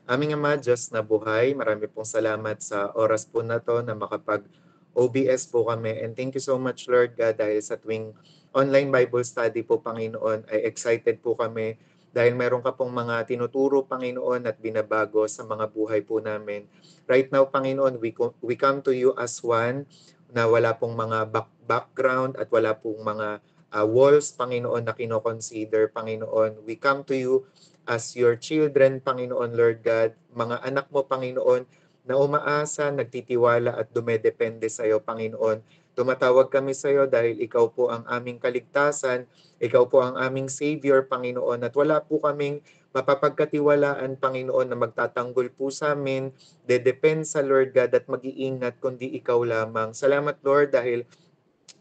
Aming Ama, Diyos na buhay, marami pong salamat sa oras po na to na makapag-OBS po kami. And thank you so much, Lord God, dahil sa tuwing online Bible study po, Panginoon, ay excited po kami dahil meron ka pong mga tinuturo, Panginoon, at binabago sa mga buhay po namin. Right now, Panginoon, we come to you as one na wala pong mga background at wala pong mga walls, Panginoon, na kinoconsider, Panginoon. We come to you as your children, Panginoon Lord God, mga anak mo, Panginoon, na umaasa, nagtitiwala at dumedepende sa iyo, Panginoon. Tumatawag kami sa iyo dahil ikaw po ang aming kaligtasan, ikaw po ang aming Savior, Panginoon, at wala po kaming mapapagkatiwalaan, Panginoon, na magtatanggol po sa amin, dedepensa, Lord God, at mag-iingat, kundi ikaw lamang. Salamat, Lord, dahil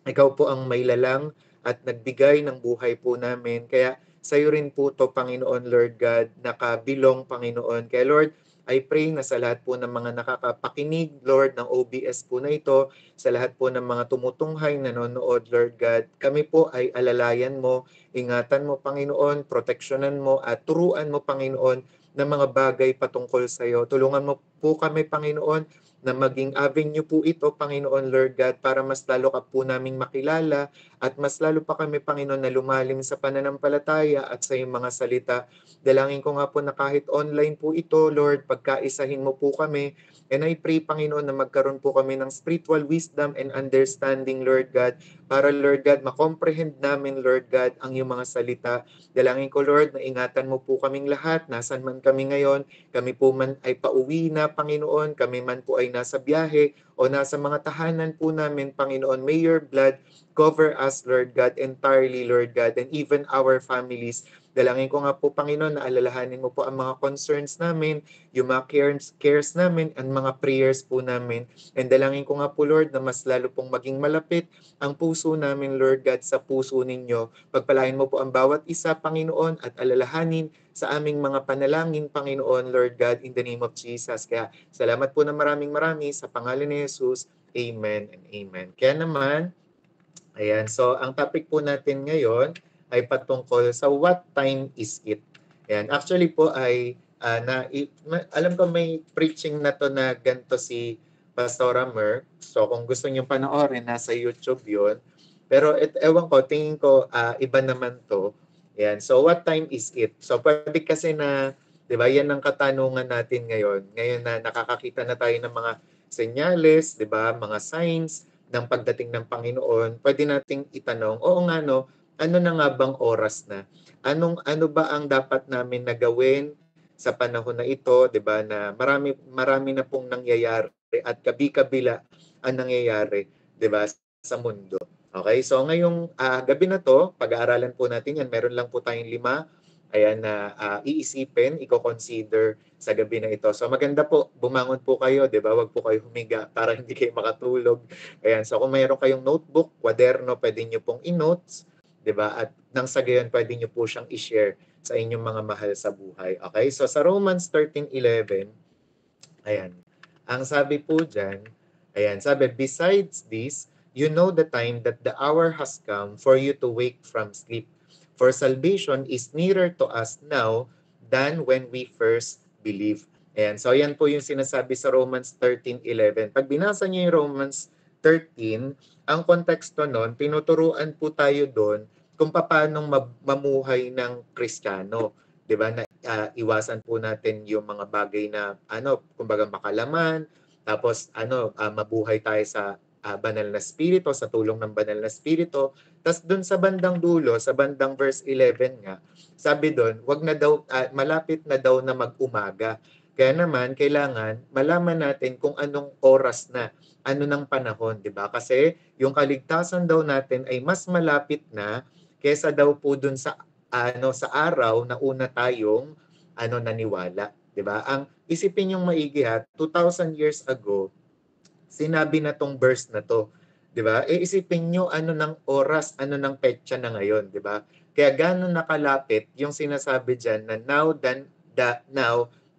ikaw po ang may lalang at nagbigay ng buhay po namin. Kaya sa iyo rin po to, Panginoon Lord God, nakabilong, Panginoon. Kaya Lord, I pray na sa lahat po ng mga nakakapakinig, Lord, ng OBS po na ito, sa lahat po ng mga tumutunghay, nanonood, Lord God, kami po ay alalayan mo, ingatan mo, Panginoon, proteksyonan mo, at turuan mo, Panginoon, ng mga bagay patungkol sa iyo. Tulungan mo po kami, Panginoon, na maging avenue po ito, Panginoon Lord God, para mas lalo ka po naming makilala at mas lalo pa kami, Panginoon, na lumalim sa pananampalataya at sa iyong mga salita. Dalangin ko nga po na kahit online po ito, Lord, pagkaisahin mo po kami. And I pray, Panginoon, na magkaroon po kami ng spiritual wisdom and understanding, Lord God, para, Lord God, makomprehend namin, Lord God, ang iyong mga salita. Dalangin ko, Lord, na ingatan mo po kaming lahat, nasan man kami ngayon, kami po man ay pauwi na, Panginoon, kami man po ay nasa biyahe o nasa mga tahanan po namin, Panginoon, may your blood cover us, Lord God, entirely, Lord God, and even our families. Dalangin ko nga po, Panginoon, na alalahanin mo po ang mga concerns namin, yung mga cares namin, and mga prayers po namin. And dalangin ko nga po, Lord, na mas lalo pong maging malapit ang puso namin, Lord God, sa puso ninyo. Pagpalain mo po ang bawat isa, Panginoon, at alalahanin sa aming mga panalangin, Panginoon, Lord God, in the name of Jesus. Kaya salamat po na maraming marami sa pangalan ni Jesus. Amen and amen. Kaya naman, ayan, so ang topic po natin ngayon ay patungkol sa what time is it? Ayan, actually po ay alam ko may preaching na to na ganito si Pastora Mer. So kung gusto niyo panoorin, nasa YouTube 'yon. Pero ewan ko, tingin ko iba naman to. Ayan, so what time is it? So pwede kasi na, 'di ba? Yan ang katanungan natin ngayon. Ngayon na nakakakita na tayo ng mga senyales, 'di ba? Mga signs ng pagdating ng Panginoon, pwede nating itanong, oo nga no, ano na nga bang oras na? Ano ba ang dapat namin na gawin sa panahon na ito, 'di ba? Na marami na pong nangyayari at kabi-kabila ang nangyayari, 'di ba, sa mundo. Okay? So ngayong gabi na 'to, pag-aaralan po natin 'yan. Meron lang po tayong 5 ayan na iisipin, i-consider sa gabi na ito. So maganda po, bumangon po kayo, 'di ba? Wag po kayo humiga para hindi kayo makatulog. Ayan, so kung mayroon kayong notebook, kwaderno, pwede niyo pong i-notes, 'di ba? At nang sa gayon, pwede niyo po siyang i-share sa inyong mga mahal sa buhay. Okay? So sa Romans 13:11, ayan. Ang sabi po diyan, ayan, sabi, besides this, you know the time that the hour has come for you to wake from sleep. For salvation is nearer to us now than when we first believed. Ayan, so ayan po yung sinasabi sa Romans 13:11. Pag binasa niyo yung Romans 13, ang konteksto nun, tinuturuan po tayo doon kung paano mamuhay ng Kristiyano. 'Di ba? Na iwasan po natin yung mga bagay na kumbaga makalaman, tapos mabuhay tayo sa banal na spirito, sa tulong ng banal na spirito. Tapos doon sa bandang dulo, sa bandang verse 11 nga, sabi doon, wag na daw malapit na daw na mag-umaga. Kaya naman kailangan malaman natin kung anong oras na, ano ng panahon, 'di ba? Kasi yung kaligtasan daw natin ay mas malapit na kaysa daw po doon sa sa araw na una tayong naniwala, 'di ba? Ang isipin yung maigi 2,000 years ago, sinabi na tong verse na to, 'di ba? Isipin niyo ano ng oras, ano ng petsa na ngayon, 'di ba? Kaya gaano nakalapit yung sinasabi diyan na now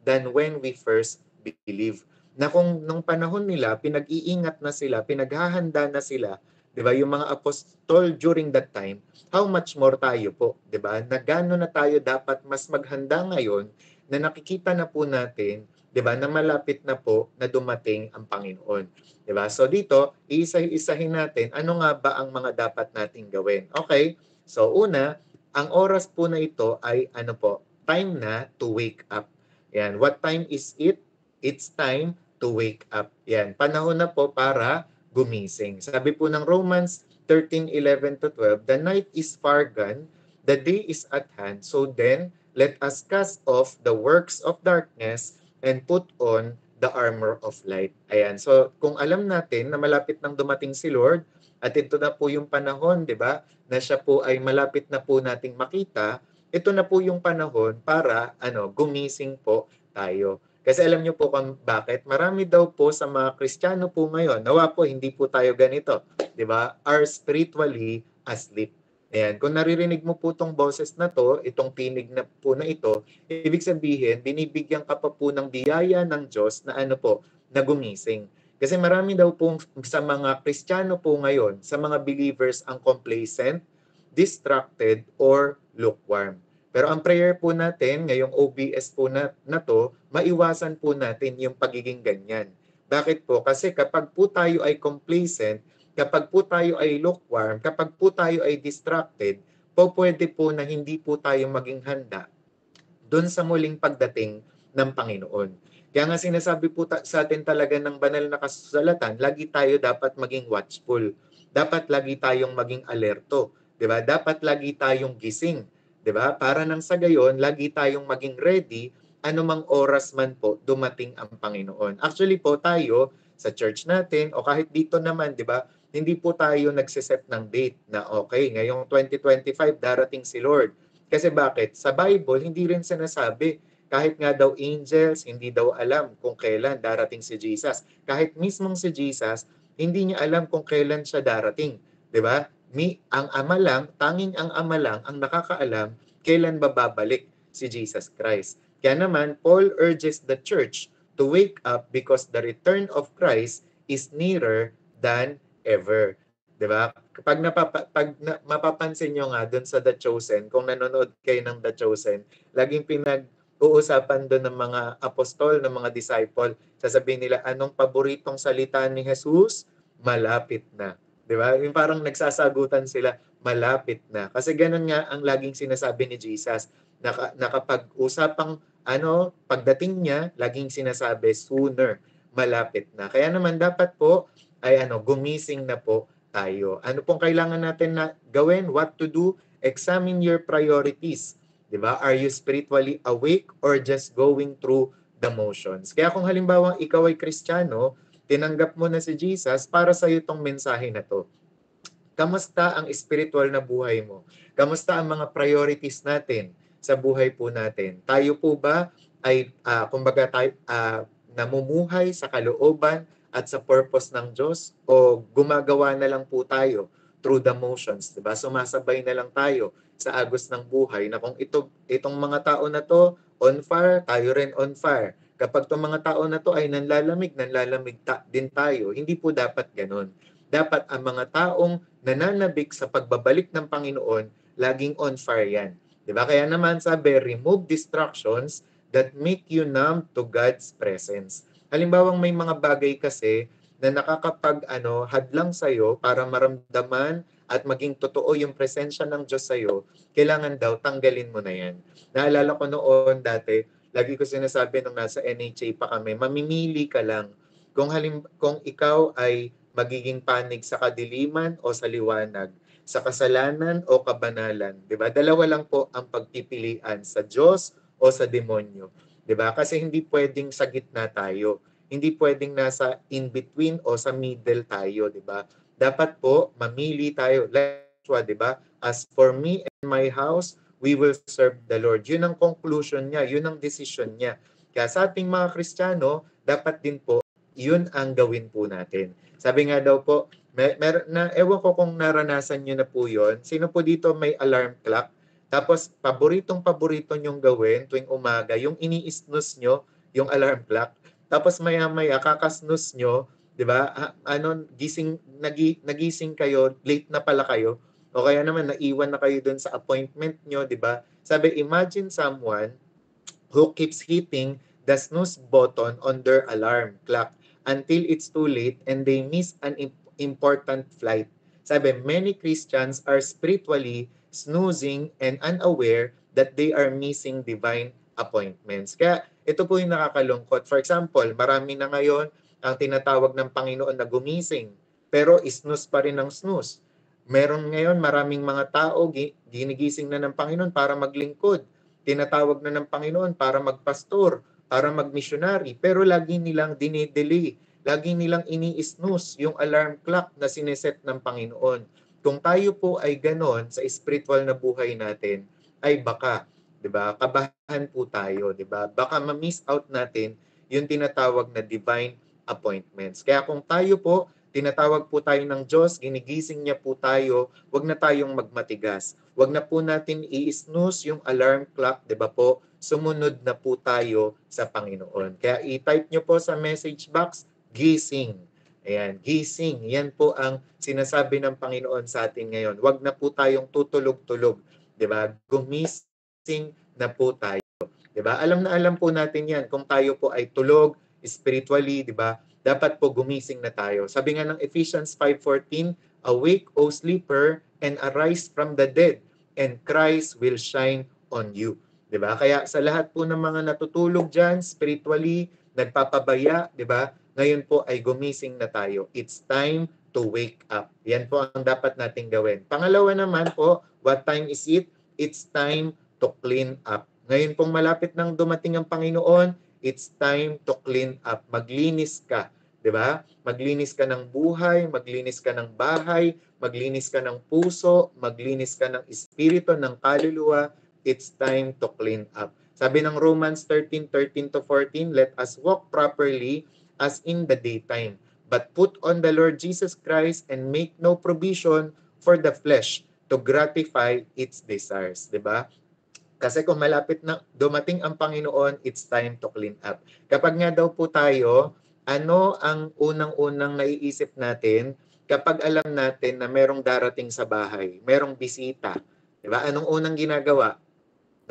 than when we first believe. Na kung nung panahon nila, pinag-iingat na sila, pinaghahanda na sila, 'di ba? Yung mga apostol during that time, how much more tayo po, 'di ba? Na gaano na tayo dapat mas maghanda ngayon na nakikita na po natin, 'di ba, na malapit na po na dumating ang Panginoon, 'di ba? So dito, iisa-isahin natin ano nga ba ang mga dapat nating gawin. Okay? So una, ang oras po na ito ay ano po, time na to wake up. Yan. What time is it? It's time to wake up. Yan. Panahon na po para gumising. Sabi po ng Romans 13:11 to 12, the night is far gone, the day is at hand. So then, let us cast off the works of darkness and put on the armor of light. Ayan. So, kung alam natin na malapit nang dumating si Lord, at ito na po yung panahon, di ba, na siya po ay malapit na po nating makita, ito na po yung panahon para gumising po tayo. Kasi alam niyo po kung bakit? Marami daw po sa mga Kristiyano po ngayon, nawa po hindi po tayo ganito, 'di ba? Are spiritually asleep. Ayan, kung naririnig mo po itong boses na to, itong tinig na po na ito, ibig sabihin, binibigyan ka pa po ng biyaya ng Diyos na na gumising. Kasi marami daw po sa mga Kristiyano po ngayon, sa mga believers ang complacent, distracted, or lukewarm. Pero ang prayer po natin, ngayong OBS po na to, maiwasan po natin yung pagiging ganyan. Bakit po? Kasi kapag po tayo ay complacent, kapag po tayo ay lukewarm, kapag po tayo ay distracted, pwede po na hindi po tayo maging handa doon sa muling pagdating ng Panginoon. Kaya nga sinasabi po sa atin talaga ng banal na kasulatan, lagi tayo dapat maging watchful. Dapat lagi tayong maging alerto. 'Di ba? Dapat lagi tayong gising. 'Di ba? Para nang sa gayon, lagi tayong maging ready anumang oras man po dumating ang Panginoon. Actually po tayo sa church natin o kahit dito naman, 'di ba? Hindi po tayo nagsiset ng date na okay, ngayong 2025 darating si Lord. Kasi bakit? Sa Bible, hindi rin sinasabi. Kahit nga daw angels, hindi daw alam kung kailan darating si Jesus. Kahit mismong si Jesus, hindi niya alam kung kailan siya darating. 'Di ba? Ang Ama lang, tanging ang Ama lang ang nakakaalam kailan babalik si Jesus Christ. Kaya naman, Paul urges the church to wake up because the return of Christ is nearer than ever. 'Di ba? Mapapansin nyo nga doon sa The Chosen, kung nanonood kayo ng The Chosen, laging pinag-uusapan doon ng mga apostol, ng mga disciple. Sasabihin nila, anong paboritong salita ni Jesus? Malapit na. 'Di ba? Yung parang nagsasagutan sila, malapit na. Kasi ganun nga ang laging sinasabi ni Jesus. Nakapag-usapang pagdating niya, laging sinasabi, sooner, malapit na. Kaya naman dapat po ay gumising na po tayo. Ano pong kailangan natin na gawin? What to do? Examine your priorities. 'Di ba? Are you spiritually awake or just going through the motions? Kaya kung halimbawa ikaw ay Kristiyano, tinanggap mo na si Jesus, para sa iyo tong mensahe na to. Kamusta ang spiritual na buhay mo? Kamusta ang mga priorities natin sa buhay po natin? Tayo po ba ay kumbaga tayo namumuhay sa kalooban at sa purpose ng Diyos, o gumagawa na lang po tayo through the motions, 'di ba? Sumasabay na lang tayo sa agos ng buhay na kung itong mga tao na to on fire, tayo rin on fire. Kapag itong mga tao na to ay nanlalamig din tayo. Hindi po dapat ganun. Dapat ang mga taong nananabik sa pagbabalik ng Panginoon, laging on fire yan. 'Di ba? Kaya naman sabi, remove distractions that make you numb to God's presence. Halimbawang may mga bagay kasi na hadlang sa'yo para maramdaman at maging totoo yung presensya ng Diyos sa'yo, kailangan daw tanggalin mo na yan. Naalala ko noon dati, lagi ko sinasabi nung nasa NHA pa kami, mamimili ka lang kung ikaw ay magiging panig sa kadiliman o sa liwanag, sa kasalanan o kabanalan. 'Di ba? Dalawa lang po ang pagpipilian, sa Diyos o sa demonyo. 'Di ba? Kasi hindi pwedeng sa gitna tayo. Hindi pwedeng nasa in between o sa middle tayo, 'di ba? Dapat po mamili tayo. Like, 'di ba? As for me and my house, we will serve the Lord. 'Yun ang conclusion niya, 'yun ang decision niya. Kaya sa ating mga Kristiyano, dapat din po 'yun ang gawin po natin. Sabi nga daw po, ewan ko kung naranasan niyo na po 'yon. Sino po dito may alarm clock? Tapos, paborito nyong gawin tuwing umaga, yung ini-snooze nyo, yung alarm clock. Tapos maya-maya, kakasnooze nyo, di ba? Nagising kayo, late na pala kayo. O kaya naman, naiwan na kayo dun sa appointment nyo, di ba? Sabi, imagine someone who keeps hitting the snooze button on their alarm clock until it's too late and they miss an important flight. Sabi, many Christians are spiritually snoozing and unaware that they are missing divine appointments. Kaya ito po yung nakakalungkot. For example, marami na ngayon ang tinatawag ng Panginoon na gumising, pero snooze pa rin ang snooze. Meron ngayon maraming mga tao ginigising na ng Panginoon para maglingkod, tinatawag na ng Panginoon para magpastor, para magmissionary, pero lagi nilang dinedelay, lagi nilang ini-snooze yung alarm clock na sineset ng Panginoon. Kung tayo po ay ganon sa spiritual na buhay natin, ay baka, 'di ba? Kabahan po tayo, 'di ba? Baka ma-miss out natin yung tinatawag na divine appointments. Kaya kung tayo po, tinatawag po tayo ng Diyos, ginigising niya po tayo, wag na tayong magmatigas. Wag na po natin i-snooze yung alarm clock, 'di ba po? Sumunod na po tayo sa Panginoon. Kaya i-type nyo po sa message box, gising. Ayan, gising. Yan po ang sinasabi ng Panginoon sa atin ngayon. Wag na po tayong tutulog-tulog, 'di ba? Gumising na po tayo. 'Di ba? Alam na alam po natin 'yan. Kung tayo po ay tulog spiritually, 'di ba? Dapat po gumising na tayo. Sabi nga ng Ephesians 5:14, awake, O sleeper, and arise from the dead, and Christ will shine on you. 'Di ba? Kaya sa lahat po ng mga natutulog diyan spiritually, nagpapabaya, 'di ba? Ngayon po ay gumising na tayo. It's time to wake up. Yan po ang dapat nating gawin. Pangalawa naman po, what time is it? It's time to clean up. Ngayon pong malapit nang dumating ang Panginoon, it's time to clean up. Maglinis ka, 'di ba? Maglinis ka ng buhay, maglinis ka ng bahay, maglinis ka ng puso, maglinis ka ng espiritu, ng kaluluwa. It's time to clean up. Sabi ng Romans 13:13-14, let us walk properly as in the daytime, but put on the Lord Jesus Christ and make no provision for the flesh to gratify its desires, 'di ba? Kasi kung malapit na dumating ang Panginoon, it's time to clean up. Kapag nga daw po tayo, ano ang unang-unang naiisip natin kapag alam natin na merong darating sa bahay, merong bisita, 'di ba? Anong unang ginagawa?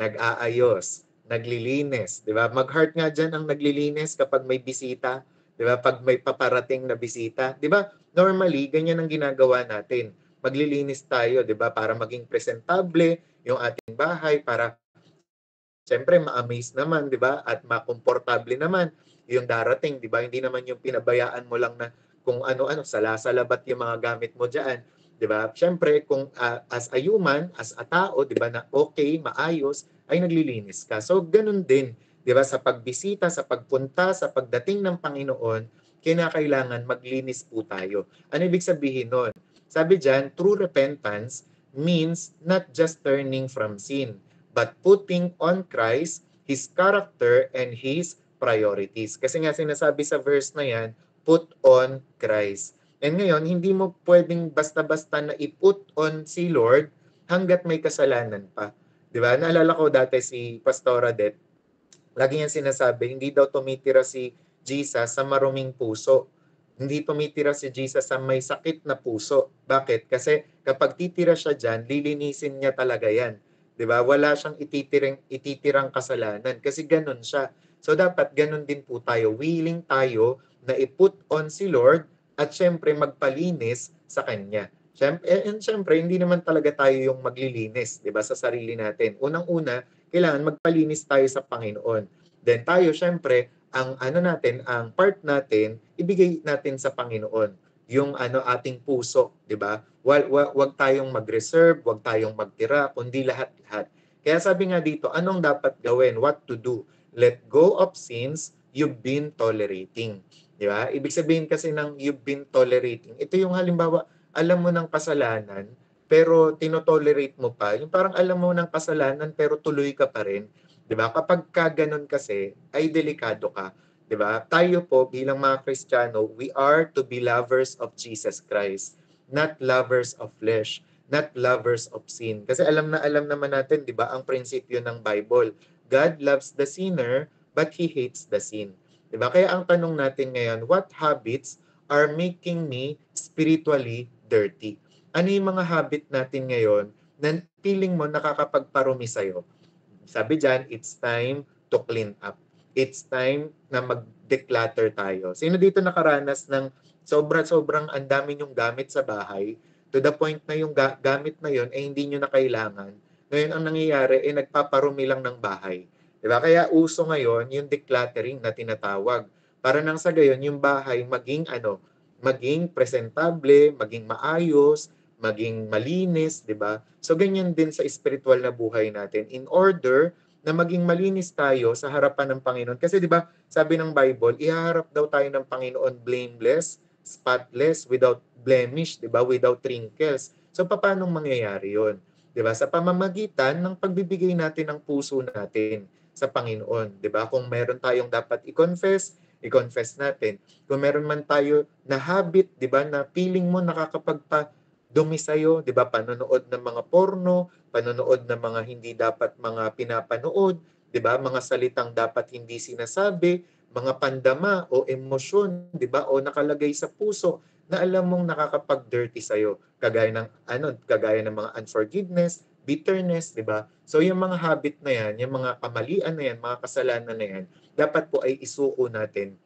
Nag-aayos, naglilinis, 'di ba? Mag-heart nga diyan ang naglilinis kapag may bisita, 'di ba? Pag may paparating na bisita, 'di ba? Normally, ganyan ang ginagawa natin. Maglilinis tayo, 'di ba? Para maging presentable yung ating bahay, para siyempre ma-amaze naman, 'di ba? At makomportable naman yung darating, 'di ba? Hindi naman yung pinabayaan mo lang na kung ano-ano, sala-salabat yung mga gamit mo diyan, 'di ba? Siyempre kung as a human, as a tao, 'di ba, na okay, maayos, ay naglilinis ka. So ganun din, 'di ba, sa pagbisita, sa pagpunta, sa pagdating ng Panginoon, kinakailangan maglinis po tayo. Ano ibig sabihin nun? Sabi diyan, true repentance means not just turning from sin, but putting on Christ, His character, and His priorities. Kasi nga sinasabi sa verse na yan, put on Christ. And ngayon, hindi mo pwedeng basta-basta na i-put on si Lord hanggat may kasalanan pa. Di ba? Naalala ko dati si Pastora Det, lagi niyan sinasabi, hindi daw tumitira si Jesus sa maruming puso. Hindi tumitira si Jesus sa may sakit na puso. Bakit? Kasi kapag titira siya dyan, lilinisin niya talaga yan. 'Di ba? Wala siyang ititirang kasalanan kasi ganun siya. So dapat ganun din po tayo. Willing tayo na i-put on si Lord at syempre magpalinis sa Kanya. Syempre, hindi naman talaga tayo yung maglilinis, 'di ba, sa sarili natin. Unang-una, kailangan magpalinis tayo sa Panginoon. Then tayo, syempre, ang ano natin, ang part natin, ibigay natin sa Panginoon. Yung ano ating puso, 'di ba? Wag tayong mag-reserve, wag tayong magtira, kundi lahat-lahat. Kaya sabi nga dito, anong dapat gawin? What to do? Let go of sins you've been tolerating. 'Di ba? Ibig sabihin kasi ng you've been tolerating. Ito yung halimbawa, alam mo ng kasalanan, pero tinotolerate mo pa. Yung parang alam mo ng kasalanan, pero tuloy ka pa rin. 'Di ba? Kapag ka ganun kasi, ay delikado ka. 'Di ba? Tayo po bilang mga Kristiyano, we are to be lovers of Jesus Christ, not lovers of flesh, not lovers of sin. Kasi alam naman natin, 'di ba, ang prinsipyo ng Bible. God loves the sinner, but He hates the sin. 'Di ba? Kaya ang tanong natin ngayon, what habits are making me spiritually dirty? Ano yung mga habit natin ngayon na feeling mo nakakapagparumi sa'yo? Sabi dyan, it's time to to clean up. It's time na mag-declutter tayo. Sino dito nakaranas ng sobrang ang dami yung gamit sa bahay to the point na yung gamit na yun ay hindi nyo na kailangan. Ngayon ang nangyayari ay nagpaparumi lang ng bahay. Diba? Kaya uso ngayon yung decluttering na tinatawag. Para nang sa gayon yung bahay maging presentable, maging maayos, maging malinis, 'di ba? So ganyan din sa spiritual na buhay natin in order na maging malinis tayo sa harapan ng Panginoon. Kasi 'di ba, sabi ng Bible, ihaharap daw tayo ng Panginoon blameless, spotless, without blemish, 'di ba? Without wrinkles. So paano mangyayari 'yon? 'Di ba? Sa pamamagitan ng pagbibigay natin ng puso natin sa Panginoon, 'di ba? Kung meron tayong dapat i-confess natin. Kung meron man tayo na habit, 'di ba, na feeling mo nakakapagpa-dumi sa'yo, 'di ba, panonood ng mga porno, panonood ng mga hindi dapat mga pinapanood, 'di ba, mga salitang dapat hindi sinasabi, mga pandama o emosyon, 'di ba, o nakalagay sa puso na alam mong nakakapag-dirty sa'yo, kagaya ng mga unforgiveness, bitterness, 'di ba? So yung mga habit na yan, yung mga kamalian na yan, mga kasalanan na yan, dapat po ay isuko natin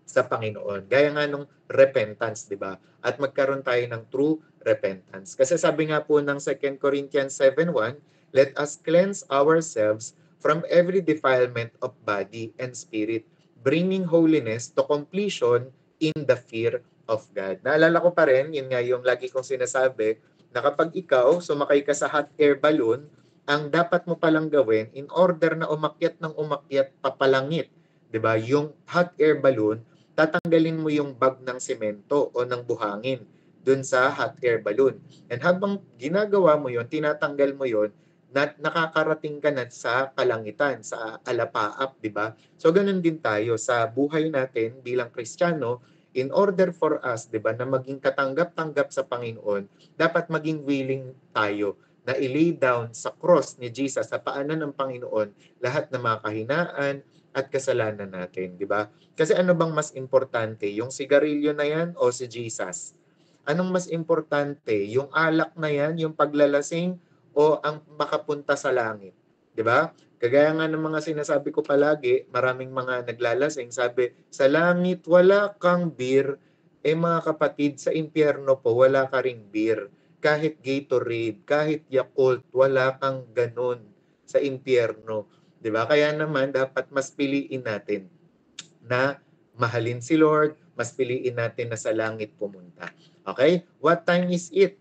sa Panginoon. Gaya nga nung repentance, di ba? At magkaroon tayo ng true repentance. Kasi sabi nga po ng 2 Corinthians 7:1, let us cleanse ourselves from every defilement of body and spirit, bringing holiness to completion in the fear of God. Naalala ko pa rin, yun nga yung lagi kong sinasabi, na kapag ikaw sumakay ka sa hot air balloon, ang dapat mo palang gawin in order na umakyat ng umakyat papalangit, 'di ba? Yung hot air balloon, tatanggalin mo yung bag ng semento o ng buhangin dun sa hot air balloon. And habang ginagawa mo yon, tinatanggal mo yon, nakakarating ka na sa kalangitan, sa alapaap, di ba? So ganun din tayo sa buhay natin bilang Kristiyano, in order for us, di ba, na maging katanggap-tanggap sa Panginoon, dapat maging willing tayo na i-lay down sa cross ni Jesus, sa paanan ng Panginoon, lahat ng mga kahinaan at kasalanan natin, di ba? Kasi ano bang mas importante, yung sigarilyo na yan o si Jesus? Anong mas importante, yung alak na yan, yung paglalasing o ang makapunta sa langit? 'Di ba? Kagaya nga ng mga sinasabi ko palagi, maraming mga naglalasing, sabi, sa langit wala kang beer, mga kapatid, sa impyerno po wala ka ring beer. Kahit Gatorade, kahit Yakult, wala kang ganun sa impyerno. 'Di ba? Kaya naman dapat mas piliin natin na mahalin si Lord, mas piliin natin na sa langit pumunta. Okay? What time is it?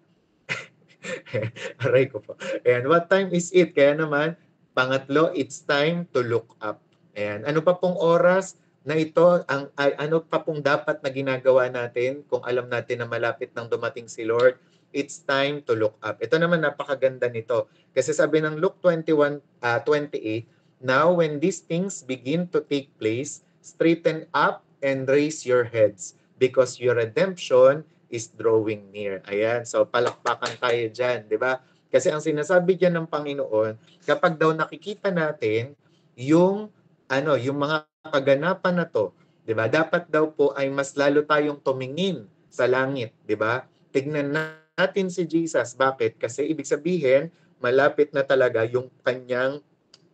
Aray ko po. Ayan, what time is it? Kaya naman, pangatlo, it's time to look up. Ayan, ano pa pong oras na ito, ano pa pong dapat na ginagawa natin kung alam natin na malapit nang dumating si Lord? It's time to look up. Ito naman, napakaganda nito. Kasi sabi ng Luke 21:28, now when these things begin to take place, straighten up and raise your heads because your redemption is drawing near. Ayan, so palakpakan tayo dyan, di ba? Kasi ang sinasabi dyan ng Panginoon, kapag daw nakikita natin yung, yung mga kaganapan na to, di ba? Dapat daw po ay mas lalo tayong tumingin sa langit, di ba? Tignan natin si Jesus. Bakit? Kasi ibig sabihin, malapit na talaga yung kanyang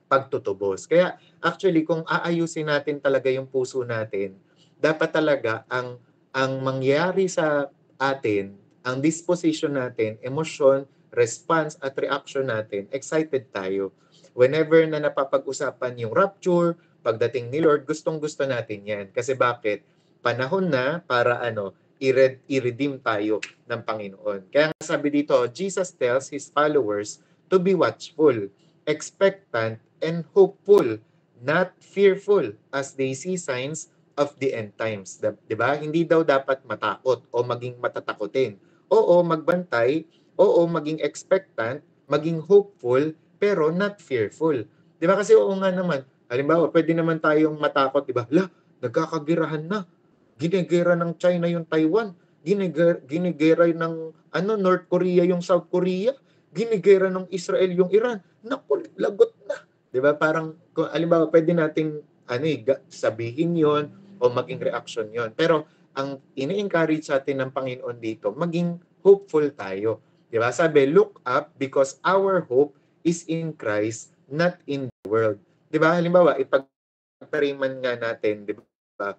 pagtutubos. Kaya actually kung aayusin natin talaga yung puso natin, dapat talaga ang mangyari sa atin, ang disposition natin, emosyon, response at reaction natin, excited tayo. Whenever na napapag-usapan yung rapture, pagdating ni Lord, gustong-gusto natin yan. Kasi bakit? Panahon na para i-redeem tayo ng Panginoon. Kaya sabi dito, Jesus tells His followers to be watchful, expectant, and hopeful, not fearful as they see signs of the end times. Diba? Hindi daw dapat matakot o maging matatakotin. Oo, magbantay. Oo, maging expectant, maging hopeful, pero not fearful. Diba? Kasi oo nga naman, halimbawa, pwede naman tayong matakot, diba? Nagkakagirahan na. Ginigera ng China yung Taiwan. Ginigera ng North Korea yung South Korea. Ginigera ng Israel yung Iran. Naku, lagot na. 'Di ba? Parang kung halimbawa pwede nating sabihin 'yon o maging reaction 'yon. Pero ang ini-encourage sa atin ng Panginoon dito, maging hopeful tayo. 'Di ba? Sabi, look up because our hope is in Christ, not in the world. 'Di ba? Halimbawa, ipagpariman nga natin, 'di ba,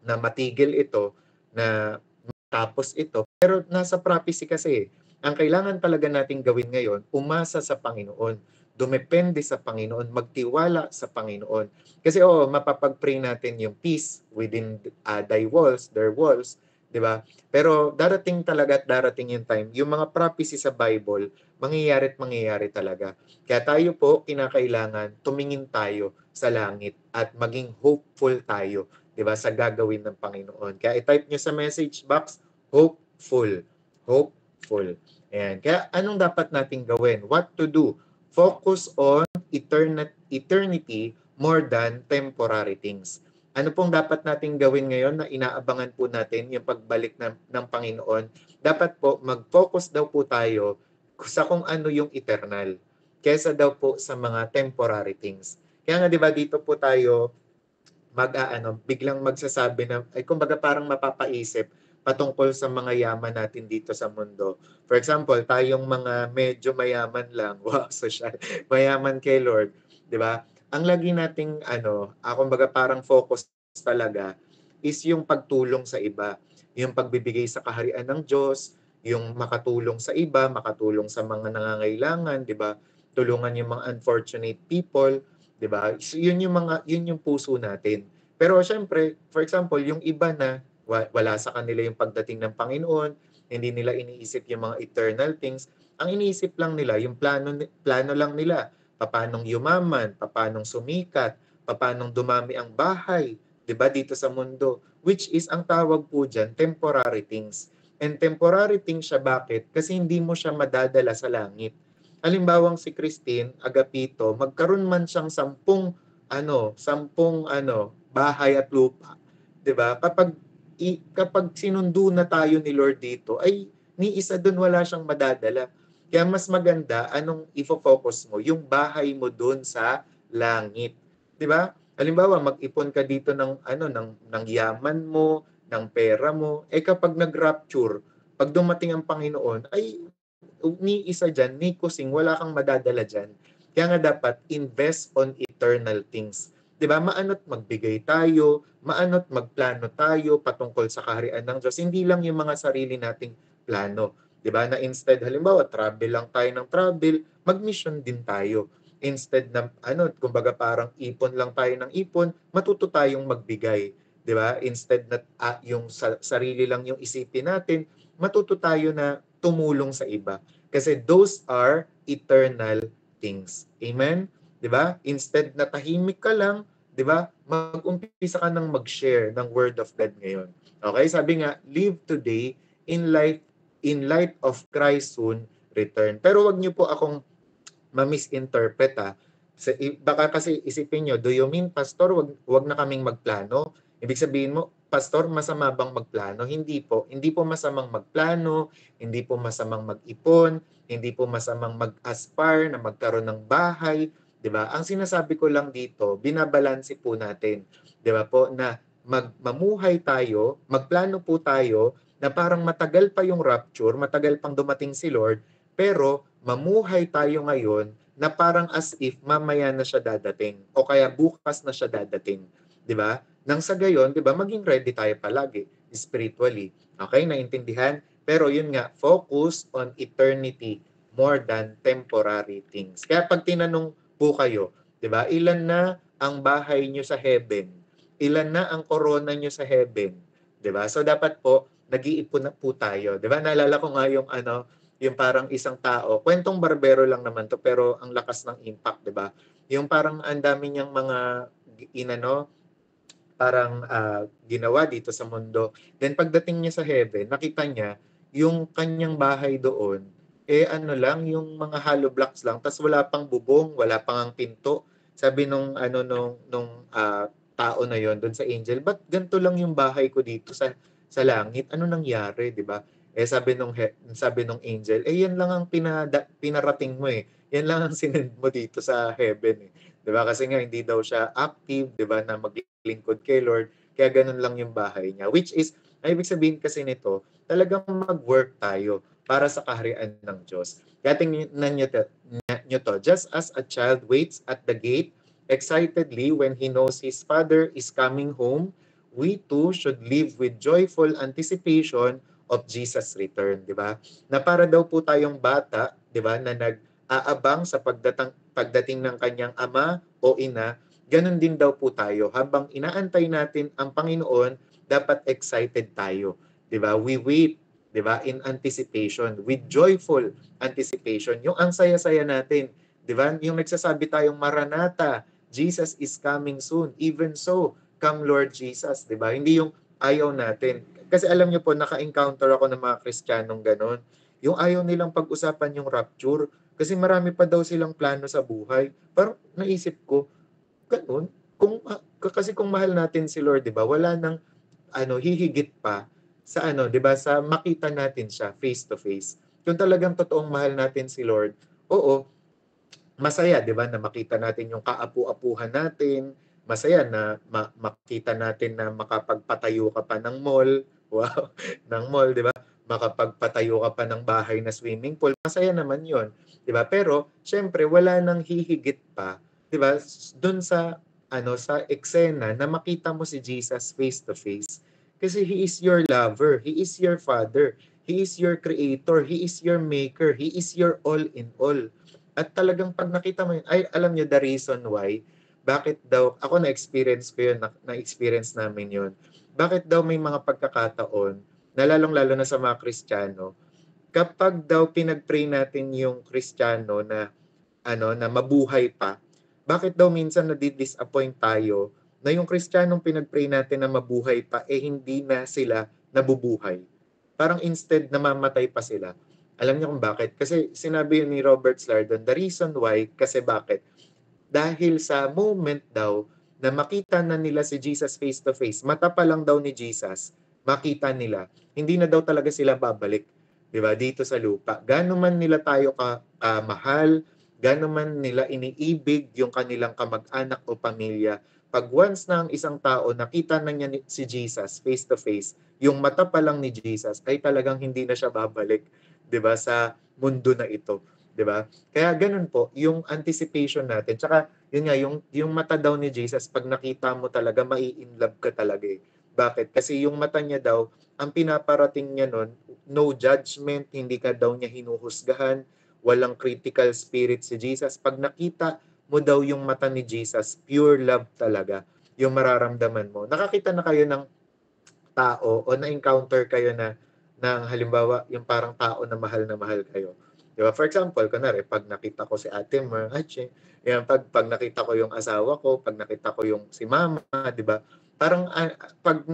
na matigil ito, na tapos ito. Pero nasa prophecy kasi, ang kailangan talaga nating gawin ngayon, umasa sa Panginoon. Dumepende sa Panginoon, magtiwala sa Panginoon. Kasi mapapag-pray natin yung peace within thy walls, their walls, 'di ba? Pero darating talaga at darating yung time, yung mga prophecy sa Bible, mangyayari at mangyayari talaga. Kaya tayo po, kinakailangan tumingin tayo sa langit at maging hopeful tayo, 'di ba, sa gagawin ng Panginoon. Kaya i-type nyo sa message box, hopeful. Hopeful. Ayan. Kaya anong dapat nating gawin? What to do? Focus on eternity more than temporary things. Ano pong dapat nating gawin ngayon na inaabangan po natin yung pagbalik ng Panginoon? Dapat po mag-focus daw po tayo sa kung ano yung eternal kesa daw po sa mga temporary things. Kaya nga 'di ba dito po tayo biglang magsasabi na, ay kumbaga parang mapapaisip patungkol sa mga yaman natin dito sa mundo. For example, tayong mga medyo mayaman lang, wow, social, mayaman kay Lord, di ba? Ang lagi nating, kumbaga parang focus talaga is yung pagtulong sa iba, yung pagbibigay sa kaharian ng Diyos, yung makatulong sa iba, makatulong sa mga nangangailangan, di ba? Tulungan yung mga unfortunate people, 'di ba? So, yun yung puso natin. Pero syempre, for example, yung iba na wala sa kanila yung pagdating ng Panginoon, hindi nila iniisip yung mga eternal things. Ang iniisip lang nila, yung plano lang nila, papanong yumaman, papanong sumikat, papanong dumami ang bahay, 'di ba, dito sa mundo, which is ang tawag po diyan temporary things. And temporary things siya bakit? Kasi hindi mo siya madadala sa langit. Halimbawang si Christine Agapito, magkaroon man siyang sampung bahay at lupa, 'di ba? Kapag sinundo na tayo ni Lord dito, ay ni isa doon wala siyang madadala. Kaya mas maganda anong ifo-focus mo, yung bahay mo doon sa langit, 'di ba? Halimbawa, mag-ipon ka dito ng yaman mo, ng pera mo, kapag nag-rapture, pag dumating ang Panginoon, ay ni isa dyan, ni kusing, wala kang madadala dyan. Kaya nga dapat invest on eternal things. 'Di ba? Maano't magbigay tayo, maano't magplano tayo patungkol sa kaharian ng Diyos. Hindi lang yung mga sarili nating plano. 'Di ba? Na instead halimbawa travel lang tayo ng travel, mag-mission din tayo. Instead na kumbaga parang ipon lang tayo ng ipon, matuto tayong magbigay. 'Di ba? Instead na yung sarili lang yung isipin natin, matuto tayo na tumulong sa iba. Kasi those are eternal things. Amen? 'Di ba? Instead na tahimik ka lang, 'di ba? Mag-umpisa ka nang mag-share ng word of God ngayon. Okay? Sabi nga, live today in light of Christ's soon return. Pero wag niyo po akong ma-misinterpret baka kasi isipin nyo, do you mean, Pastor, wag na kaming magplano? Ibig sabihin mo, Pastor, masama bang magplano? Hindi po. Hindi po masamang magplano, hindi po masamang mag-ipon, hindi po masamang mag-aspire na magkaroon ng bahay, 'di ba? Ang sinasabi ko lang dito, binabalanse po natin, 'di ba po, na mamuhay tayo, magplano po tayo na parang matagal pa yung rapture, matagal pang dumating si Lord, pero mamuhay tayo ngayon na parang as if mamaya na siya dadating o kaya bukas na siya dadating, 'di ba? Nang sa gayon, 'di ba, maging ready tayo palagi spiritually. Okay, naintindihan? Pero yun nga, focus on eternity more than temporary things. Kaya pag tinanong po kayo, 'di ba, ilan na ang bahay niyo sa heaven? Ilan na ang corona niyo sa heaven? 'Di ba? So dapat po nag-iipon na po tayo. 'Di ba? Naalala ko nga yung parang isang tao, kwentong barbero lang naman to pero ang lakas ng impact, 'di ba? Yung parang ang dami niyang mga inano, parang ginawa dito sa mundo. Then pagdating niya sa heaven, nakita niya yung kanyang bahay doon, lang, yung mga hollow blocks lang, tas wala pang bubong, wala pang ang pinto. Sabi nung tao na yon doon sa angel, ba't ganito lang yung bahay ko dito sa langit? Ano nangyari, 'di ba? Sabi nung angel, yan lang ang pinarating mo eh. Yan lang ang sinend mo dito sa heaven eh. 'Di ba? Kasi nga hindi daw siya active, 'di ba, na maglingkod kay Lord. Kaya ganun lang yung bahay niya. Which is, ay ibig sabihin kasi nito, talagang mag-work tayo para sa kaharian ng Diyos. Kaya tingnan nyo to, just as a child waits at the gate excitedly when he knows his father is coming home, we too should live with joyful anticipation of Jesus' return, di ba? Na para daw po tayong bata, di ba, na nag-aabang sa pagdating ng kanyang ama o ina, ganun din daw po tayo. Habang inaantay natin ang Panginoon, dapat excited tayo. Di ba? We wait, di ba, in anticipation, with joyful anticipation. Yung ang saya-saya natin, di ba? Yung nagsasabi tayong Maranatha, Jesus is coming soon. Even so, come Lord Jesus, di ba? Hindi yung ayaw natin. Kasi alam niyo po, naka-encounter ako ng mga Kristiyanong ganon. Yung ayaw nilang pag-usapan yung rapture. Kasi marami pa daw silang plano sa buhay. Parang naisip ko, ganun. Kasi kung mahal natin si Lord, 'di ba? Wala nang hihigit pa sa 'di ba? Sa makita natin siya face to face. Kung talagang totoong mahal natin si Lord, oo, masaya, 'di ba? Na makita natin yung kaapu-apuhan natin, masaya na makita natin na makapagpatayo ka pa ng mall, wow, ng mall, 'di ba? Makapagpatayo ka pa ng bahay na swimming pool, masaya naman 'yon, 'di ba? Pero syempre wala nang hihigit pa, 'di ba? Doon sa sa eksena na makita mo si Jesus face to face. Kasi He is your lover, He is your Father, He is your Creator, He is your Maker, He is your all in all. At talagang pag nakita mo yun, ay alam niyo the reason why, bakit daw, ako na-experience ko yun, na-experience namin yun. Bakit daw may mga pagkakataon, na lalong-lalo na sa mga Kristiyano, kapag daw pinag-pray natin yung Kristiyano na na mabuhay pa, bakit daw minsan nadi-disappoint tayo na yung Kristiyanong pinag-pray natin na mabuhay pa hindi na sila nabubuhay. Parang instead namamatay pa sila. Alam niyo kung bakit? Kasi sinabi yun ni Robert Slardon, the reason why, kasi bakit? Dahil sa moment daw na makita na nila si Jesus face to face, mata pa lang daw ni Jesus, makita nila, hindi na daw talaga sila babalik, 'di ba? Dito sa lupa. Gaano man nila tayo kamahal, gaano man nila iniibig yung kanilang kamag-anak o pamilya, pag once na ang isang tao nakita na niya si Jesus face to face, yung mata pa lang ni Jesus ay talagang hindi na siya babalik, 'di ba, sa mundo na ito, 'di ba? Kaya ganun po, yung anticipation natin. Tsaka, yun nga, yung mata daw ni Jesus, pag nakita mo talaga, mai-inlove ka talaga eh. Bakit? Kasi yung mata niya daw, ang pinaparating niya nun, no judgment, hindi ka daw niya hinuhusgahan, walang critical spirit si Jesus. Pag nakita mo daw yung mata ni Jesus, pure love talaga yung mararamdaman mo. Nakakita na kayo ng tao o na-encounter kayo ng halimbawa, yung parang tao na mahal kayo. Di ba? For example, kunwari, pag nakita ko si Ate Mer, yan, pag nakita ko yung asawa ko, pag nakita ko yung si Mama, di ba? Parang pag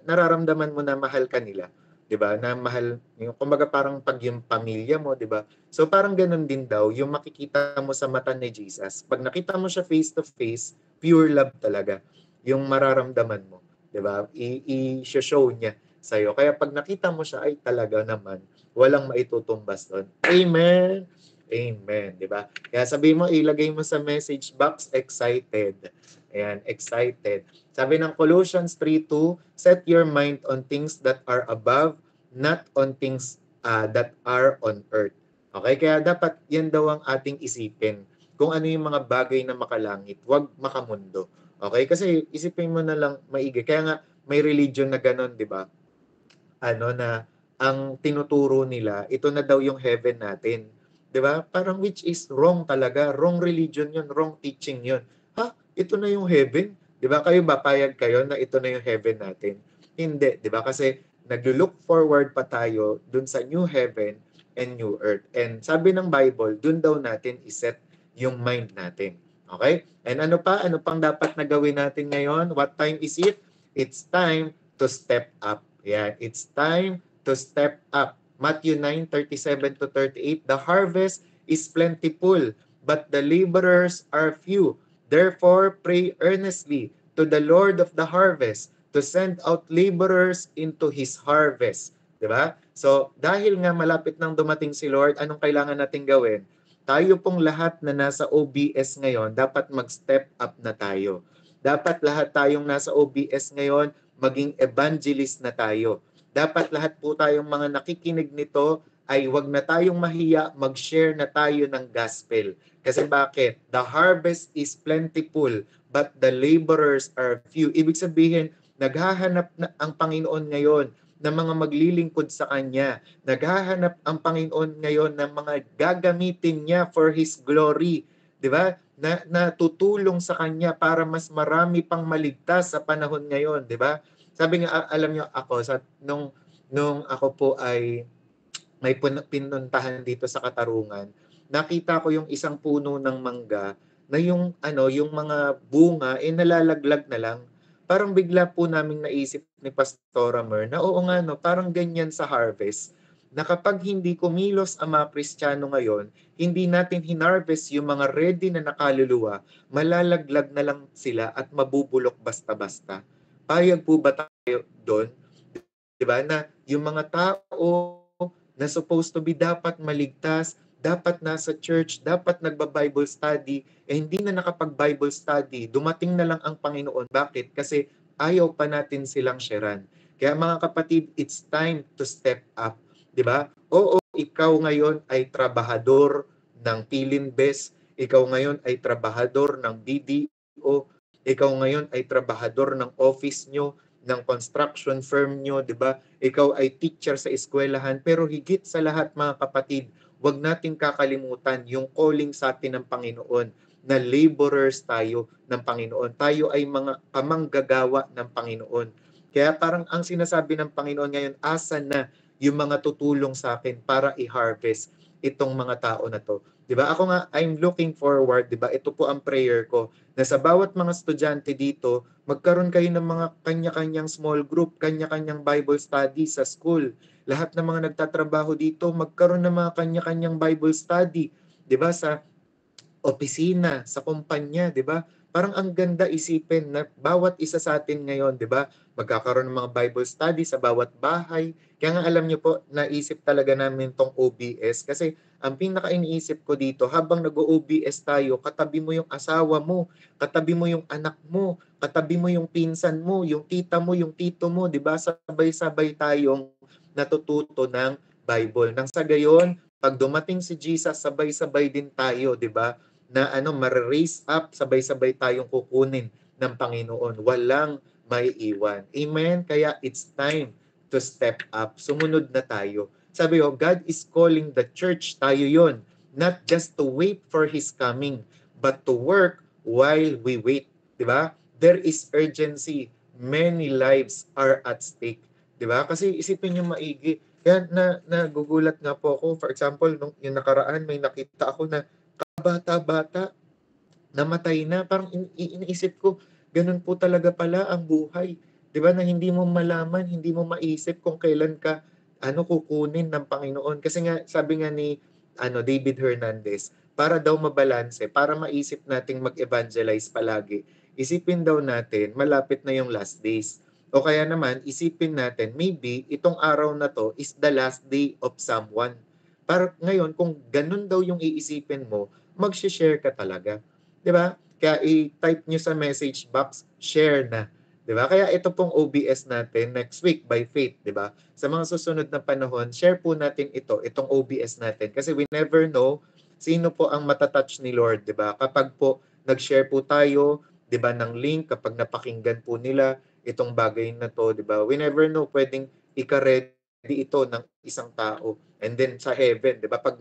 nararamdaman mo na mahal ka nila, di ba? Na mahal, yung, kumbaga parang pag yung pamilya mo, di ba? So parang ganun din daw, yung makikita mo sa mata ni Jesus, pag nakita mo siya face to face, pure love talaga, yung mararamdaman mo, di ba? I-show niya sa'yo. Kaya pag nakita mo siya, ay talaga naman, walang maitutumbas doon. Amen! Amen, di ba? Kaya sabi mo, ilagay mo sa message box, excited. Ayan, excited. Sabi ng Colossians 3:2, set your mind on things that are above, not on things that are on earth. Okay, kaya dapat yan daw ang ating isipin. Kung ano yung mga bagay na makalangit, wag makamundo. Okay, kasi isipin mo na lang maigi. Kaya nga, may religion na ganon, di ba? Na ang tinuturo nila, ito na daw yung heaven natin. 'Di ba? Parang which is wrong talaga. Wrong religion 'yun, wrong teaching 'yun. Ha? Ito na yung heaven? 'Di ba? Kayo ba payag kayo na ito na yung heaven natin? Hindi, 'di ba? Kasi naglo-look forward pa tayo dun sa new heaven and new earth. And sabi ng Bible, dun daw natin iset yung mind natin. Okay? And ano pa? Ano pang dapat na gawin natin ngayon? What time is it? It's time to step up. Yeah, it's time to step up. Matthew 9:37 to 38, the harvest is plentiful, but the laborers are few. Therefore, pray earnestly to the Lord of the harvest to send out laborers into His harvest. Diba? So, dahil nga malapit nang dumating si Lord, anong kailangan natin gawin? Tayo pong lahat na nasa OBS ngayon, dapat mag-step up na tayo. Dapat lahat tayong nasa OBS ngayon, maging evangelist na tayo. Dapat lahat po tayong mga nakikinig nito ay wag na tayong mahiya, mag-share na tayo ng gospel. Kasi bakit? The harvest is plentiful, but the laborers are few. Ibig sabihin, naghahanap na ang Panginoon ngayon ng mga maglilingkod sa Kanya. Naghahanap ang Panginoon ngayon ng mga gagamitin niya for His glory. Di ba? Na tutulong sa Kanya para mas marami pang maligtas sa panahon ngayon. Di ba? Sabi nga, alam niyo ako, nung ako po ay may pinuntahan dito sa Katarungan, nakita ko yung isang puno ng mangga na yung mga bunga nalalaglag na lang. Parang bigla po naming naisip ni Pastora Mer na oo nga no, parang ganyan sa harvest na kapag hindi kumilos ang mga Kristiyano ngayon, hindi natin hinarvest yung mga ready na nakaluluwa, malalaglag na lang sila at mabubulok basta-basta. Payag po ba tayo doon? 'Di ba? Na yung mga tao na supposed to be dapat maligtas, dapat nasa church, dapat nagba-Bible study, hindi na nakapag-Bible study, dumating na lang ang Panginoon. Bakit? Kasi ayaw pa natin silang sharean. Kaya mga kapatid, it's time to step up. Di ba? Oo, ikaw ngayon ay trabahador ng Pilinbes, ikaw ngayon ay trabahador ng BDO, ikaw ngayon ay trabahador ng office nyo, ng construction firm nyo, di ba? Ikaw ay teacher sa eskwelahan, pero higit sa lahat mga kapatid, huwag nating kakalimutan yung calling sa atin ng Panginoon na laborers tayo ng Panginoon. Tayo ay mga kamanggagawa ng Panginoon. Kaya parang ang sinasabi ng Panginoon ngayon, asa na yung mga tutulong sa akin para i-harvest itong mga tao na to. 'Di ba? Ako nga, I'm looking forward, 'di ba? Ito po ang prayer ko na sa bawat mga estudyante dito, magkaroon kayo ng mga kanya-kanyang small group, kanya-kanyang Bible study sa school. Lahat ng mga nagtatrabaho dito, magkaroon ng mga kanya-kanyang Bible study, 'di ba? Sa opisina, sa kumpanya, 'di ba? Parang ang ganda isipin na bawat isa sa atin ngayon, 'di ba? Magkakaroon ng mga Bible study sa bawat bahay. Kaya nga alam niyo po, naisip talaga namin tong OBS kasi ang pinaka-iniisip ko dito, habang nag-OBS tayo, katabi mo yung asawa mo, katabi mo yung anak mo, katabi mo yung pinsan mo, yung tita mo, yung tito mo, 'di ba? Sabay-sabay tayong natututo ng Bible. Nang sa gayon, pag dumating si Jesus, sabay-sabay din tayo, 'di ba? Na ma-raise up, sabay-sabay tayong kukunin ng Panginoon. Walang may iwan. Amen? Kaya it's time to step up. Sumunod na tayo. Sabi ko, God is calling the church, tayo yon, not just to wait for His coming, but to work while we wait. Diba? There is urgency. Many lives are at stake. Diba? Kasi isipin nyo maigi. Kaya nagugulat nga po ako. For example, nung yung nakaraan, may nakita ako na bata-bata, namatay na. Parang iniisip ko, ganun po talaga pala ang buhay. 'Di ba? Na hindi mo malaman, hindi mo maisip kung kailan ka kukunin ng Panginoon. Kasi nga sabi nga ni David Hernandez, para daw mabalanse, para maisip nating mag-evangelize palagi, isipin daw natin malapit na yung last days. O kaya naman isipin natin maybe itong araw na to is the last day of someone. Para ngayon kung ganun daw yung iisipin mo, mag-share ka talaga. 'Di ba? Kaya i-type nyo sa message box, share na. 'Di ba? Kaya ito pong OBS natin next week by faith, 'di ba? Sa mga susunod na panahon, share po natin itong OBS natin kasi we never know sino po ang matatouch ni Lord, 'di ba? Kapag po nag-share po tayo, 'di ba, ng link kapag napakinggan po nila itong bagay na to, 'di ba? We never know, pwedeng ika-ready ito ng isang tao. And then sa heaven, 'di ba? Pag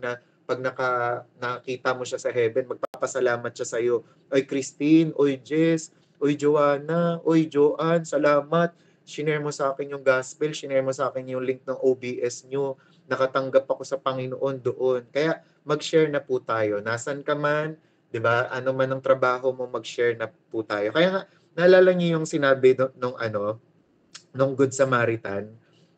nakita mo siya sa heaven, magpapasalamat siya sa iyo. Oy Christine, oy Jess, oy Joanna, oy Joanne, salamat. Shinare mo sa akin yung gospel, shinare mo sa akin yung link ng OBS nyo. Nakatanggap ako sa Panginoon doon. Kaya mag-share na po tayo. Nasaan ka man, 'di ba? Ano man ang trabaho mo, mag-share na po tayo. Kaya nga naalala niyo yung sinabi nung Good Samaritan,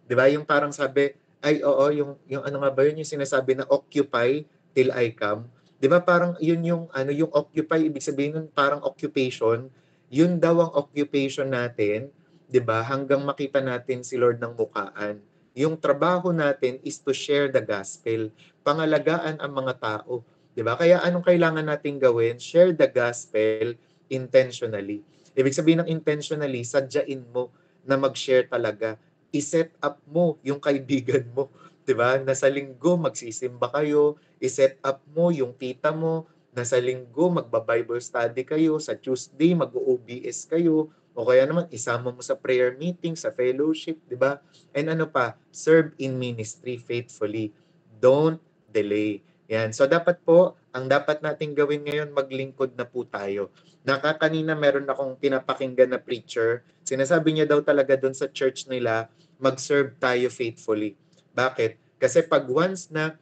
'di ba? Yung parang sabi, ay oo, yung ano nga ba yun, yung sinasabi na occupy till I come. 'Di ba parang yun yung occupy, ibig sabihin nun parang occupation. Yun daw ang occupation natin, 'di ba? Hanggang makita natin si Lord ng mukhaan. Yung trabaho natin is to share the gospel, pangalagaan ang mga tao, 'di ba? Kaya anong kailangan nating gawin? Share the gospel intentionally. Ibig sabihin ng intentionally, sadyain mo na mag-share talaga. I-set up mo yung kaibigan mo, 'di ba? Na sa linggo magsisimba kayo, i-set up mo yung tita mo na sa linggo magba-Bible study kayo, sa Tuesday mag-OBS kayo, o kaya naman isama mo sa prayer meeting, sa fellowship, di ba? And ano pa, serve in ministry faithfully. Don't delay. Yan. So dapat po, ang dapat nating gawin ngayon, maglingkod na po tayo. Nakakanina meron akong pinapakinggan na preacher, sinasabi niya daw talaga doon sa church nila, mag-serve tayo faithfully. Bakit? Kasi pag once na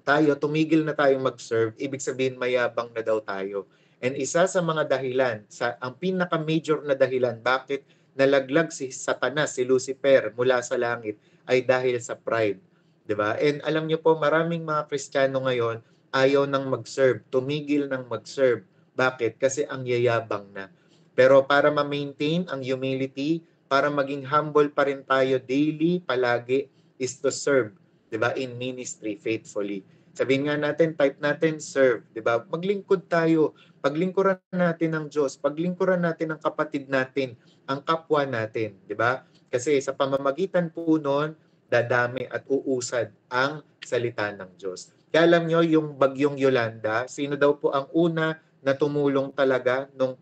tayo, tumigil na tayong mag-serve, ibig sabihin mayabang na daw tayo. And isa sa mga dahilan, ang pinaka-major na dahilan, bakit nalaglag si Satanas, si Lucifer mula sa langit, ay dahil sa pride. 'Di ba? And alam niyo po, maraming mga Kristiyano ngayon ayaw nang mag-serve, tumigil nang mag-serve. Bakit? Kasi ang yayabang na. Pero para ma-maintain ang humility, para maging humble pa rin tayo daily, palagi, is to serve, 'di ba? In ministry faithfully. Sabihin nga natin, type natin serve, 'di ba? Maglingkod tayo. Paglingkuran natin ang Diyos, paglingkuran natin ang kapatid natin, ang kapwa natin, 'di ba? Kasi sa pamamagitan po noon, dadami at uusad ang salita ng Diyos. Kaya alam nyo, yung bagyong Yolanda, sino daw po ang una na tumulong talaga nung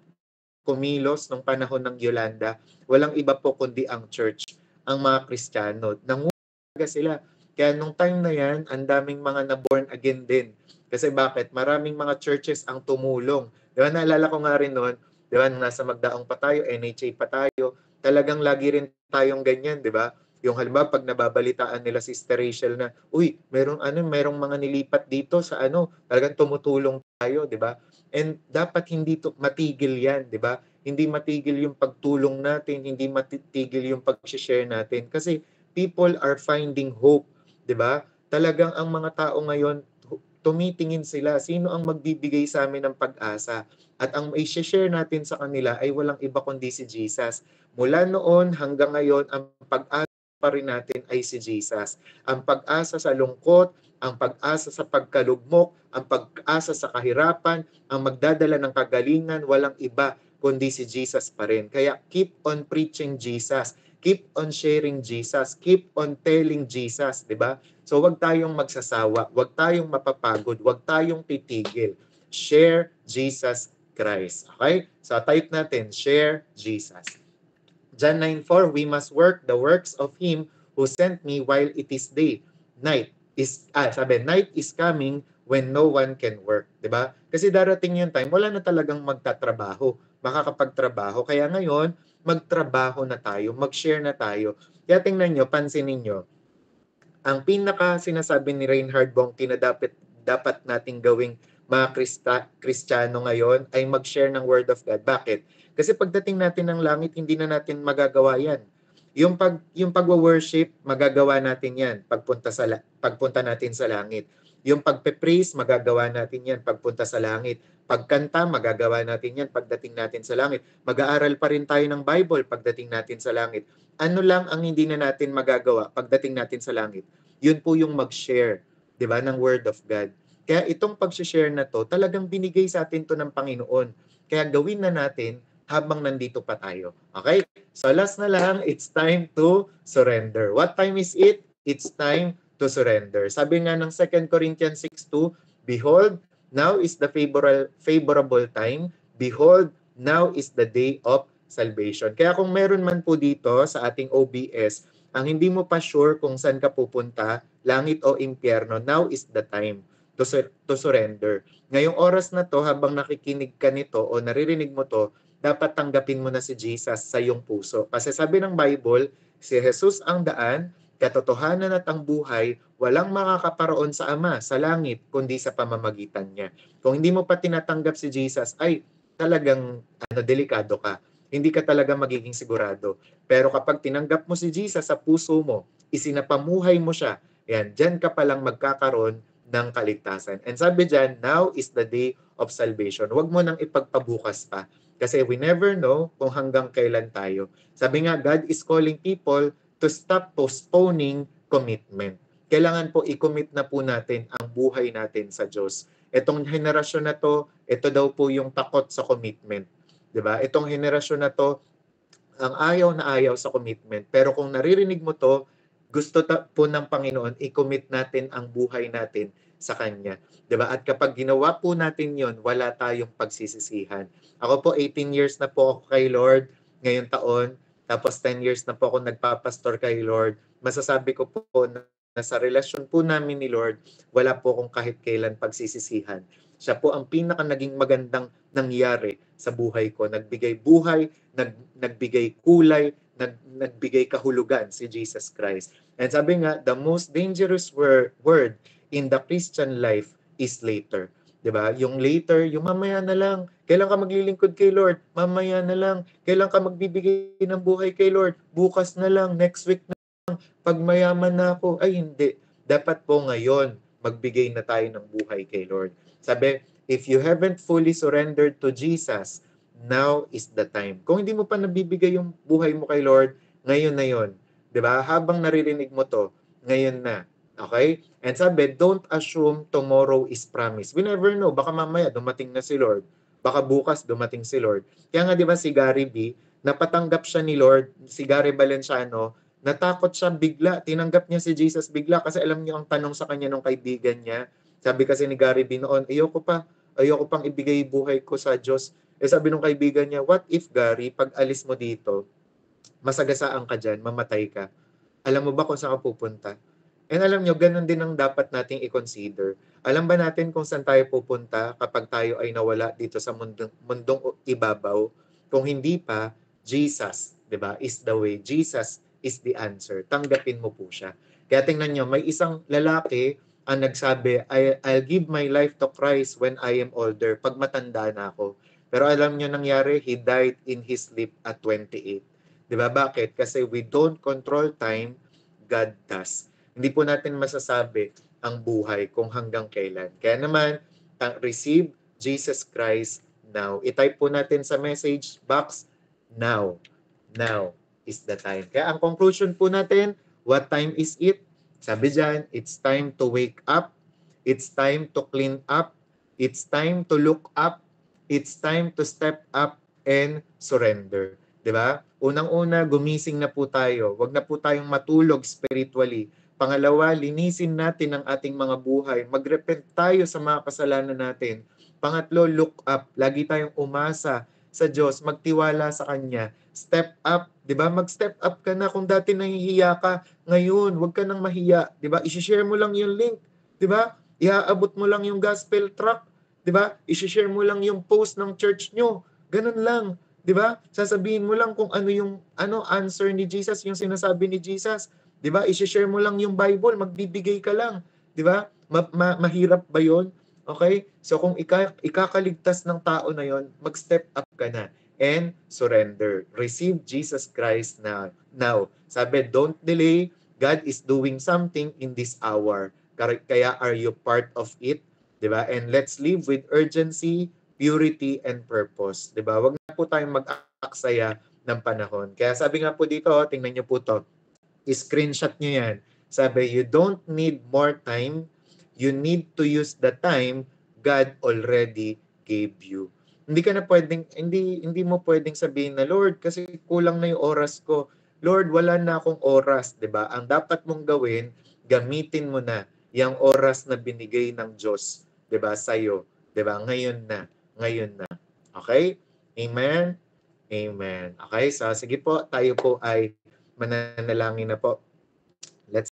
kumilos nung panahon ng Yolanda? Walang iba po kundi ang church, ang mga Kristiyano. Nangungulaga sila. Kaya nung time na yan, ang daming mga na-born again din. Kasi bakit? Maraming mga churches ang tumulong. Di ba, naalala ko nga rin noon, di ba, nasa Magdaong pa tayo, NHA pa tayo, talagang lagi rin tayong ganyan, di ba? Yung halimbawa, pag nababalitaan nila Sister Rachel na, uy, merong mga nilipat dito sa talagang tumutulong tayo, di ba? And dapat hindi matigil yan, di ba? Hindi matigil yung pagtulong natin, hindi matigil yung pag-share natin. Kasi people are finding hope, di ba? Talagang ang mga tao ngayon, tumitingin sila, sino ang magbibigay sa amin ng pag-asa? At ang i-share natin sa kanila ay walang iba kundi si Jesus. Mula noon hanggang ngayon, ang pag-asa pa rin natin ay si Jesus. Ang pag-asa sa lungkot, ang pag-asa sa pagkalugmok, ang pag-asa sa kahirapan, ang magdadala ng kagalingan, walang iba kundi si Jesus pa rin. Kaya keep on preaching Jesus. Keep on sharing Jesus. Keep on telling Jesus, di ba? So wag tayong magsasawa, wag tayong mapapagod, wag tayong titigil. Share Jesus Christ. Okay? So type natin, share Jesus. John 9:4, we must work the works of Him who sent me while it is day. Night is coming when no one can work. Diba? Kasi darating yung time, wala na talagang magtatrabaho, makakapagtrabaho. Kaya ngayon, magtrabaho na tayo, mag-share na tayo. Kaya tingnan nyo, pansinin nyo, ang pinaka sinasabi ni Reinhard Bonnke na dapat nating gawing mga Kristiyano ngayon ay mag-share ng Word of God. Bakit? Kasi pagdating natin ng langit, hindi na natin magagawa yan. Yung pagwo-worship, magagawa natin yan pagpunta natin sa langit. Yung pagpe-praise, magagawa natin yan pagpunta sa langit. Pagkanta, magagawa natin yan pagdating natin sa langit. Mag-aaral pa rin tayo ng Bible pagdating natin sa langit. Ano lang ang hindi na natin magagawa pagdating natin sa langit? Yun po yung mag-share, 'di ba, ng Word of God. Kaya itong pag-share na to, talagang binigay sa atin to ng Panginoon. Kaya gawin na natin habang nandito pa tayo. Okay? So last na lang, it's time to surrender. What time is it? It's time to surrender. Sabi nga ng 2 Corinthians 6:2, behold, now is the favorable time. Behold, now is the day of salvation. Kaya kung meron man po dito sa ating OBS, ang hindi mo pa sure kung saan ka pupunta, langit o impyerno, now is the time to surrender. Ngayong oras na to, habang nakikinig ka nito o naririnig mo to, dapat tanggapin mo na si Jesus sa iyong puso. Kasi sabi ng Bible, si Jesus ang daan, katotohanan at ang buhay, walang makakaparoon sa Ama, sa langit, kundi sa pamamagitan niya. Kung hindi mo pa tinatanggap si Jesus, ay talagang delikado ka. Hindi ka talaga magiging sigurado. Pero kapag tinanggap mo si Jesus sa puso mo, isinapamuhay mo siya, yan, dyan ka palang magkakaroon ng kaligtasan. And sabi dyan, now is the day of salvation. Huwag mo nang ipagpabukas pa. Kasi we never know kung hanggang kailan tayo. Sabi nga, God is calling people to stop postponing commitment. Kailangan po i-commit na po natin ang buhay natin sa Diyos. Itong henerasyon na to, ito daw po yung takot sa commitment. 'Di ba? Itong henerasyon na to, ang ayaw na ayaw sa commitment. Pero kung naririnig mo to, gusto po ng Panginoon, i-commit natin ang buhay natin sa Kanya. 'Di ba? At kapag ginawa po natin yon, wala tayong pagsisisihan. Ako po, 18 years na po ako kay Lord ngayong taon. Tapos 10 years na po ako nagpapastor kay Lord. Masasabi ko po na sa relasyon po namin ni Lord, wala po akong kahit kailan pagsisisihan. Siya po ang pinaka naging magandang nangyari sa buhay ko. Nagbigay buhay, nagbigay kulay, nagbigay kahulugan si Jesus Christ. And sabi nga, the most dangerous word in the Christian life is later. 'Di ba? Yung later, yung mamaya na lang. Kailan ka maglilingkod kay Lord? Mamaya na lang. Kailan ka magbibigay ng buhay kay Lord? Bukas na lang, next week na. Pag mayaman na ako, ay hindi. Dapat po ngayon, magbigay na tayo ng buhay kay Lord. Sabi, if you haven't fully surrendered to Jesus, now is the time. Kung hindi mo pa nabibigay yung buhay mo kay Lord, ngayon na yon. 'Di ba? Habang naririnig mo to, ngayon na. Okay? And sabi, don't assume tomorrow is promised. We never know. Baka mamaya dumating na si Lord. Baka bukas dumating si Lord. Kaya nga 'di ba si Gary B, napatanggap siya ni Lord, si Gary Valenciano, natakot siya bigla. Tinanggap niya si Jesus bigla kasi alam niyo ang tanong sa kanya ng kaibigan niya. Sabi kasi ni Gary B noon, ayoko pang ibigay buhay ko sa Diyos. Eh sabi ng kaibigan niya, what if Gary, pag alis mo dito, masagasaan ka dyan, mamatay ka. Alam mo ba kung saan ka pupunta? And alam nyo, ganun din ang dapat nating i-consider. Alam ba natin kung saan tayo pupunta kapag tayo ay nawala dito sa mundong ibabaw? Kung hindi pa, Jesus, di ba, is the way. Jesus is the answer. Tanggapin mo po siya. Kaya tingnan nyo, may isang lalaki ang nagsabi, I'll give my life to Christ when I am older, pag matanda na ako. Pero alam nyo nangyari, he died in his sleep at 28. Di ba? Bakit? Kasi we don't control time, God does. Hindi po natin masasabi ang buhay kung hanggang kailan. Kaya naman, receive Jesus Christ now. I-type po natin sa message box, now. Now is the time. Kaya ang conclusion po natin, what time is it? Sabi dyan, it's time to wake up. It's time to clean up. It's time to look up. It's time to step up and surrender. 'Di ba? Unang-una, gumising na po tayo. Huwag na po tayong matulog spiritually. Pangalawa, linisin natin ang ating mga buhay. Magrepent tayo sa mga kasalanan natin. Pangatlo, look up. Lagi tayong umasa sa Diyos, magtiwala sa Kanya. Step up, 'di ba? Mag-step up ka na. Kung dati nahihiya ka, ngayon, huwag ka nang mahiya, 'di ba? I-share mo lang yung link, 'di ba? Iaabot mo lang yung gospel track, 'di ba? I-share mo lang yung post ng church nyo. Ganun lang. 'Di ba? Sasabihin mo lang kung ano yung answer ni Jesus, yung sinasabi ni Jesus. 'Di ba? I-share mo lang yung Bible, magbibigay ka lang. 'Di ba? Mahirap ba 'yon? Okay? So kung ikakaligtas ng tao na 'yon, mag-step up ka na and surrender. Receive Jesus Christ now. Now, sabi, don't delay. God is doing something in this hour. Kaya are you part of it? 'Di ba? And let's live with urgency, purity, and purpose. 'Di ba? Wag na po tayong mag-aksaya ng panahon. Kaya sabi nga po dito, tingnan niyo po to. I-screenshot niyo yan. Sabi, you don't need more time. You need to use the time God already gave you. Hindi mo pwedeng sabihin na, Lord, kasi kulang na yung oras ko. Lord, wala na akong oras, 'di ba? Ang dapat mong gawin, gamitin mo na yung oras na binigay ng Diyos, 'di ba, sa iyo, 'di ba? Ngayon na, ngayon na. Okay? Amen. Amen. Okay, so sige po, tayo po ay mananalangin na po. Let's